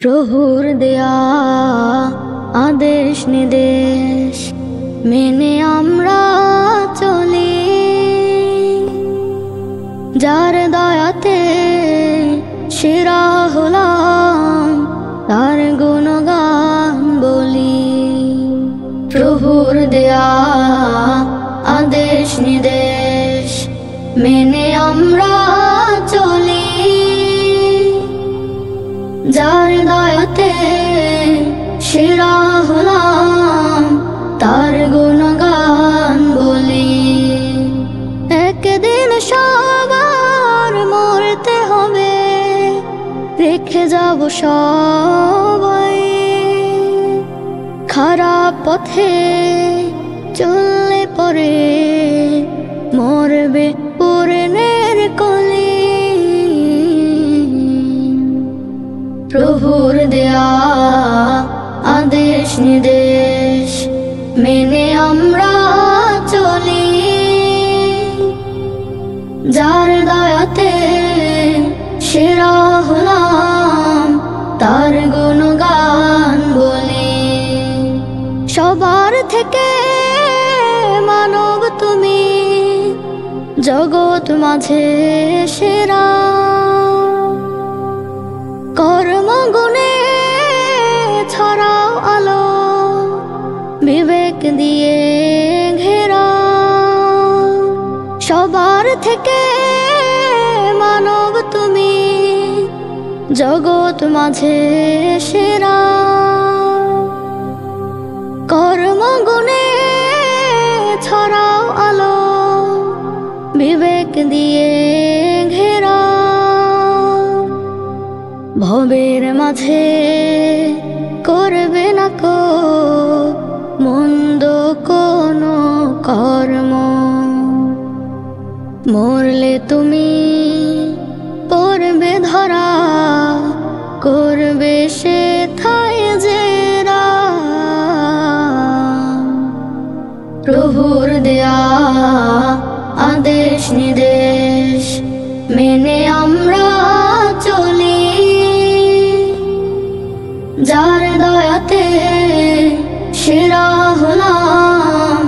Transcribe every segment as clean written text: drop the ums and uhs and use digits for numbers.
প্রভুর দেয়া আদেশ নির্দেশ মেনে আমরা চলি, যার দয়াতে সেরা হলাম তার গুণগান বলি। প্রভুর দেয়া আদেশ নির্দেশ মেনে আমরা চলি, যার দয়াতে সেরা হলাম তার গুণগান বলি। একদিন সবার মরতে হবে, রেখে যাব সবাই। খারাপ পথে চললে পরে মরবে পুরনের কলি। প্রভুর দেয়া আদেশ নির্দেশ মেনে আমরা চলি, যার দয়াতে সেরা হলাম তার গুণগান বলি। সবার থেকে মানব তুমি, জগৎ মাঝে সেরা। কর্মগুণে ছড়াও আলো, বিবেক দিয়ে ঘেরা। সবার থেকে মানব তুমি, জগৎ মাঝে সেরা। কর্মগুণে ছড়াও আলো, বিবেক দিয়ে ঘেরা। ভবের মাঝে করবে না কো মন্দ কোনো কর্ম, মরলে তুমি পড়বে ধরা, করবে সে থায় জেরা। প্রভুর দেয়া আদেশ নির্দেশ মেনে আমরা চলি, যার দয়াতে সেরা হলাম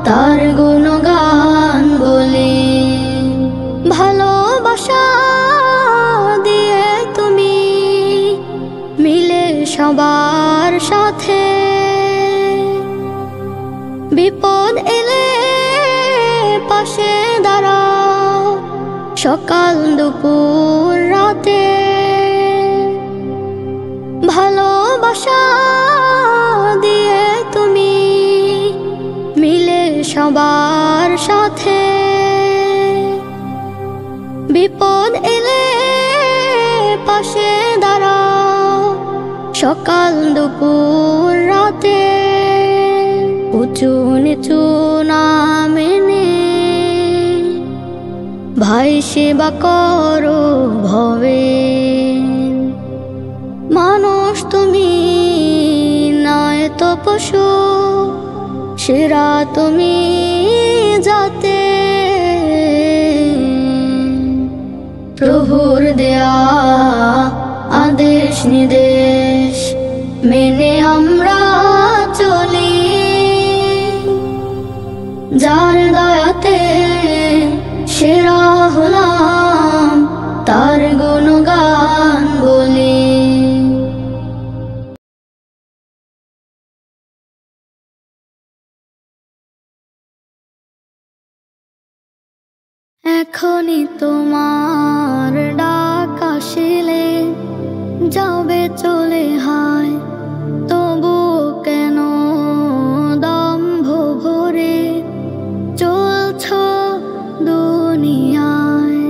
তার গুণগান বলি। ভালোবাসা দিয়ে তুমি মিলে সবার সাথে, বিপদ এলে পাশে দাঁড়াও সকাল দুপুর রাতে। ভালোবাসা দিয়ে তুমি মিলে সবার সাথে, বিপদ এলে পাশে দাঁড়াও সকাল দুপুর রাতে। উঁচু নিচু না মেনে ভাই সেবা করো ভবে। মানুষ তুমি নয় তো পশু, সেরা তুমি যাতে। প্রভুর দেয়া আদেশ নির্দেশ মেনে আমরা চলি, যার দয়াতে সেরা হলাম তার গুণগান বলি। এখনই তোমার ডাক আসিলে যাবে চলে হায়, তবু কেন দম্ভ ভরে চলছ দুনিয়ায়।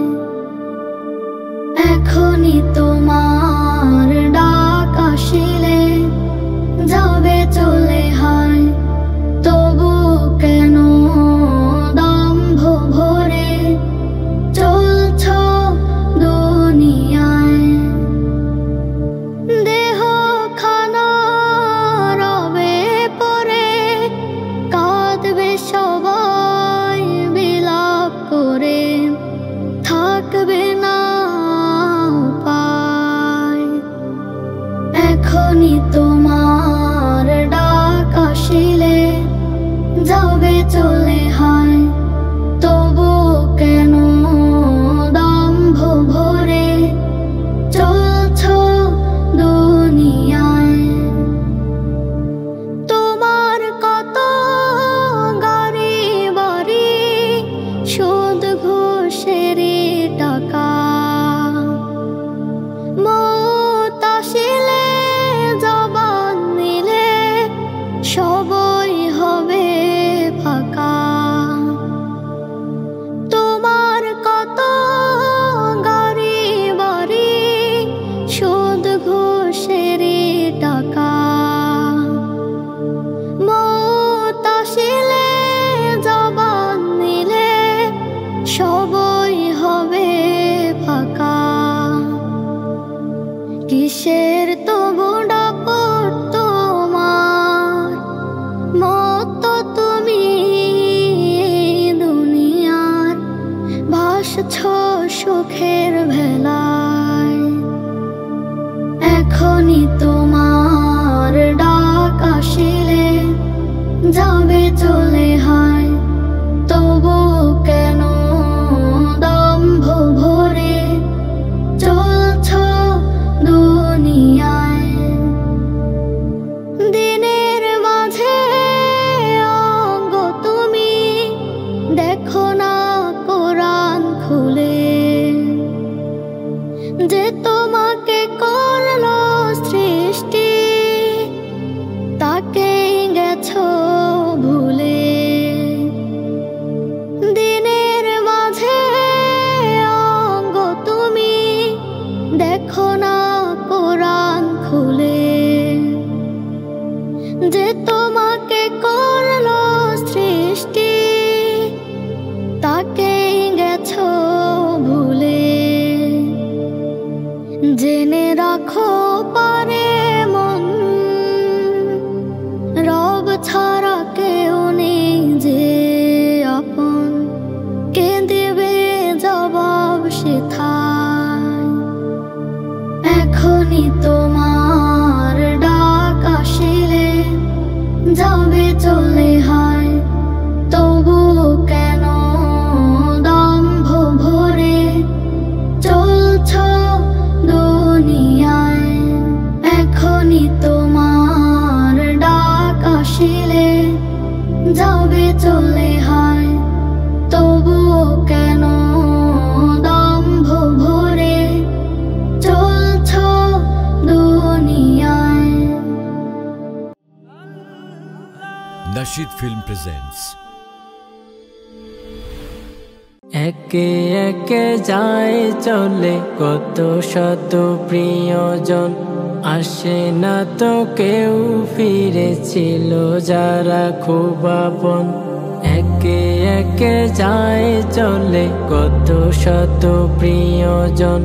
এখনই তোমার ডাক আসিলে যাবে চলে হায়, তবু কেন দম্ভ ভরে চলছ দুনিয়ায়। দেহ কিসের তবু দাপট তোমার মতো তুমি দুনিয়ার ভাসছ সুখের ভেলায়। এখনই তোমার ডাক আসিলে যাবে চলে হায়, তবু কেন দম্ভ ভরে চলছ দুনিয়ায়। দিনের মাঝে অঙ্গ তুমি দেখো না কোরআন খুলে, যে তোমাকে করলো সৃষ্টি তাকে গেছো ভুলে। দিনের মাঝে অঙ্গ তুমি দেখো না কোরআন খুলে, যে তোমাকে করলো সৃষ্টি তাকে গেছো ভুলে। জেনে রাখো পারে মন রব ছাড়া কেউ নেই যে আপন, কে দেবে জবাব সেথায়। এখনই তোমার ডাক আসিলে যাবে চলে হায়, তবু কেন দম্ভ ভরে চলছ দুনিয়ায়। এখনই তোমার ডাক আসিলে যাবে চলে হায়, তবু কেন দম্ভ ভরে চলছ দুনিয়ায়। Nasheed Film presents একে একে যায় চলে কত শত প্রিয়জন, আসে না তো কেউ ফিরেছিল যারা খুব আপন। একে একে যায় চলে কত শত প্রিয়জন,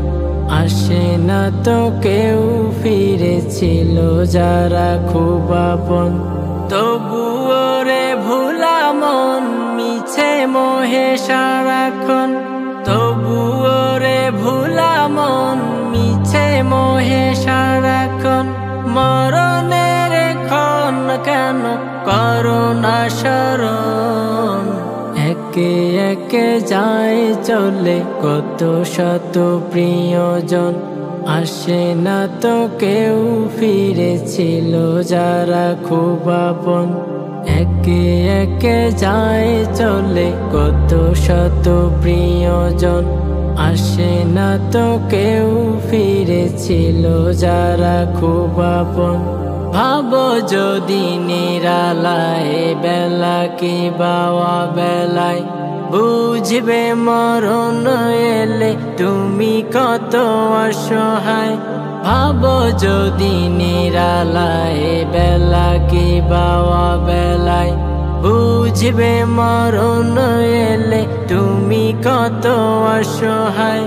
আসে না তো কেউ ফিরেছিল যারা খুব আপন। তবুও রে ভোলা মন মিছে মোহে সারাক্ষণ, তবুও রে ভোলা মন মিছে মোহে সারাক্ষণ। মরণের ক্ষণ কেন করো না স্মরণ, একে একে যায় চলে কত শত প্রিয়জন, আসে না তো কেউ ফিরেছিল যারা খুব আপন। একে একে যায় চলে কত শত প্রিয়জন, আসে না তো কেউ ফিরেছিল যারা খুব আপন। ভাবো যদি নিরালায় বেলা কি বাওয়া বেলায়, বুঝবে মরণ এলে তুমি কত অসহায়। ভাবো যদি নিরালায় বেলা কি বাওয়া বেলায়, বুঝবে মরণ এলে তুমি কত অসহায়।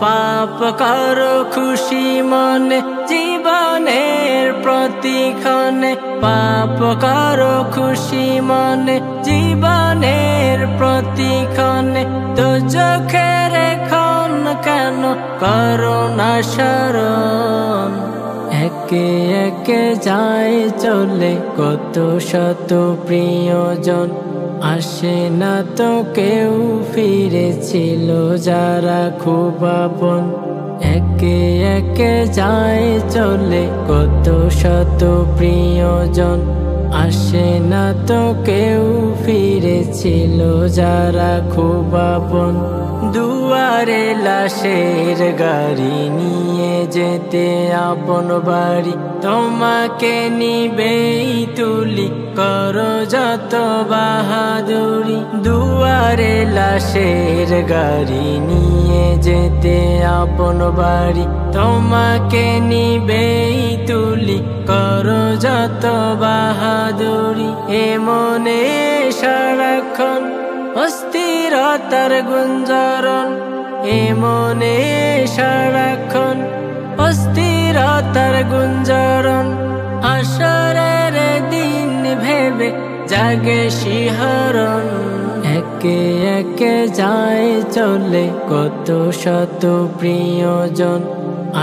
পাপ করো খুশি মনে জীবনের প্রতিক্ষণে, পাপ করো খুশি মনে জীবনের প্রতিক্ষণে। তো চোখের ক্ষণ কেন করো না স্মরণ, একে একে যায় চলে কত শত প্রিয়জন, আসে না তো কেউ ফিরেছিল যারা খুব আপন। একে একে যায় চলে কত শত প্রিয়জন, আসে না তো কেউ ফিরেছিল যারা খুব আপন। দুয়ারে লাশের গাড়ি নিয়ে যেতে আপন বাড়ি, তোমাকে নিবেই তুলি করো যত বাহাদুরি। দুয়ারে লাশের গাড়ি নিয়ে যেতে আপন বাড়ি, তোমাকে নিবেই তুলি করো যত বাহাদুরি। এ মনে সারাক্ষণ অস্থিরতার গুঞ্জরণ, এ মনে সারাক্ষণ অস্থির অস্থিরতার গুঞ্জরণ, হাসরের দিন ভেবে জাগে শিহরণ। একে একে যায় চলে কত শত প্রিয়জন,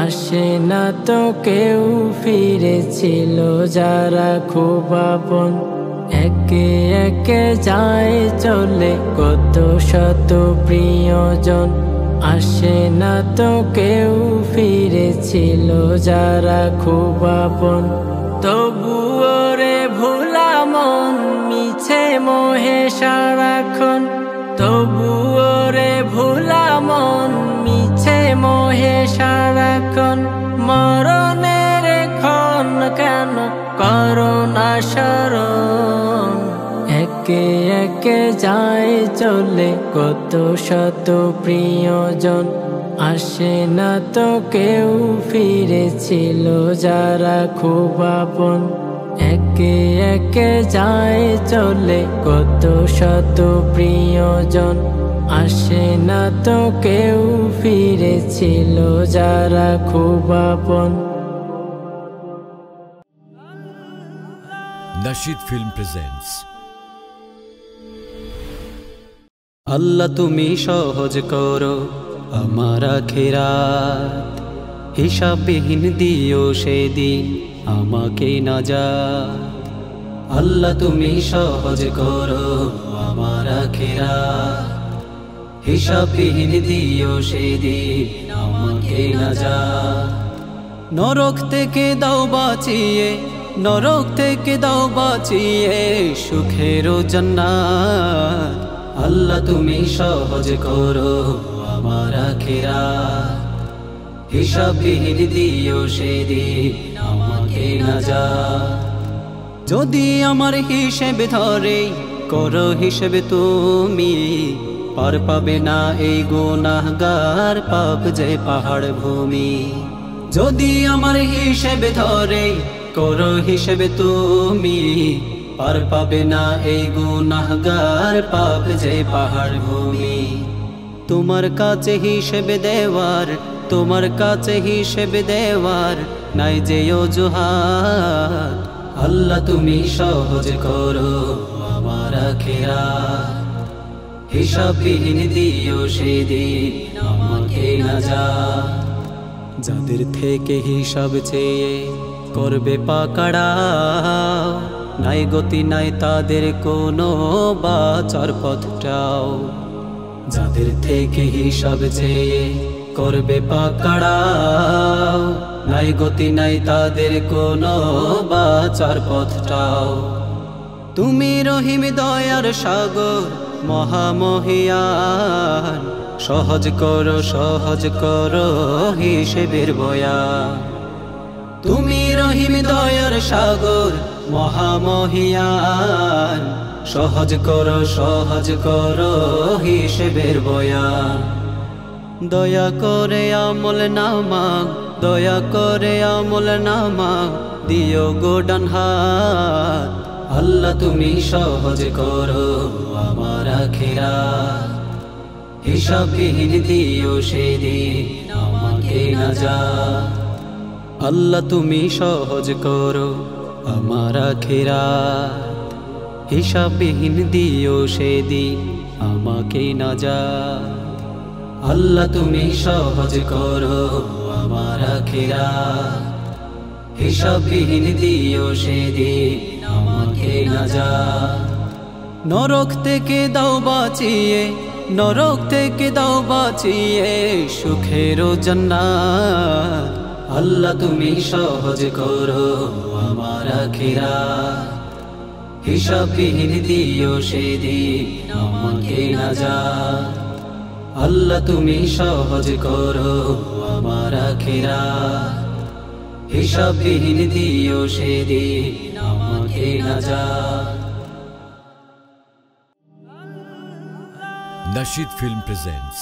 আসে না তো কেউ ফিরেছিল যারা খুব আপন। একে একে যায় চলে কত শত প্রিয়জন, আসে না তো কেউ ফিরেছিল যারা খুব আপন। তবুও রে ভোলা মন মিছে মোহে সারাক্ষণ, তবুও রে ভোলা মন মিছে মোহে সারাক্ষণ। মরণের ক্ষণ কেন করো না স্মরণ, একে একে যায় চলে কত শত প্রিয়জন, আসে না তো কেউ ফিরেছিল যারা খুব আপন। একে একে যায় চলে কত শত প্রিয়জন, আসে না তো কেউ ফিরেছিল যারা খুব আপন। Nasheed Film presents আল্লাহ তুমি সহজ করো আমার আখিরাত, হিসাববিহীন দিও সেদিন আমাকে নাজাত। আল্লাহ তুমি সহজ করো আমার আখিরাত, হিসাববিহীন দিও সেদিন আমাকে নাজাত। নরক থেকে দাও বাঁচিয়ে, নরক থেকে দাও বাঁচিয়ে সুখের জান্নাত। আল্লাহ তুমি সহজ করো আমার আখিরাত, হিসাববিহীন দিও সেদিন আমাকে নাজাত। যদি আমার হিসেব ধরে করো হিসেবে তুমি, পার পাবে না এই গুনাহগার পাপ যে পাহাড় ভূমি। যদি আমার হিসেব ধরে করো হিসেবে তুমি, পার পাবে না এই গুনাহগার পাপ যে পাহাড় ভূমি। তোমার কাছে হিসেবে দেওয়ার, তোমার কাছে হিসেবে দেওয়ার নাই যে অজুহাত। আল্লাহ তুমি সহজ করো আমার আখিরাত, হিসাববিহীন দিও সেদিন আমাকে নাজাত। যাদের থেকে হিসাব চেয়ে করবে পাকড়াও, নাই গতি নাই তাদের কোনো বাঁচার পথটাও। যাদের থেকে হিসাব চেয়ে করবে পাকড়াও, নাই গতি নাই তাদের কোনো বাঁচার পথটাও। তুমি রহিম দয়ার সাগর মহামহিয়ান, সহজ করো হিসেবের বয়ান। তুমি রহিম দয়ার সাগর মহামহিয়ান, সহজ করো হিসেবের বয়ান। দয়া করে আমল নামা, দয়া করে আমল নামা দিও গো ডান হাত। আল্লাহ তুমি সহজ করো আমার আখিরাত, হিসাববিহীন দিও সেদিন আমাকে নাজাত। আল্লাহ তুমি সহজ করো আমার আখিরাত, হিসাববিহীন দিও সেদিন আমাকে নাজাত। আল্লাহ তুমি সহজ করো আমার আখিরাত, হিসাববিহীন দিও সেদিন আমাকে নাজাত। নরক থেকে দাও বাঁচিয়ে, নরক থেকে দাও বাঁচিয়ে সুখের জান্নাত। আল্লাহ তুমি সহজ করো আমার আখিরাত, হিসাববিহীন দিও সেদিন আমাকে নাজাত। আল্লাহ তুমি সহজ করো আমার আখিরাত, হিসাববিহীন দিও সেদিন আমাকে নাজাত। Nasheed Film presents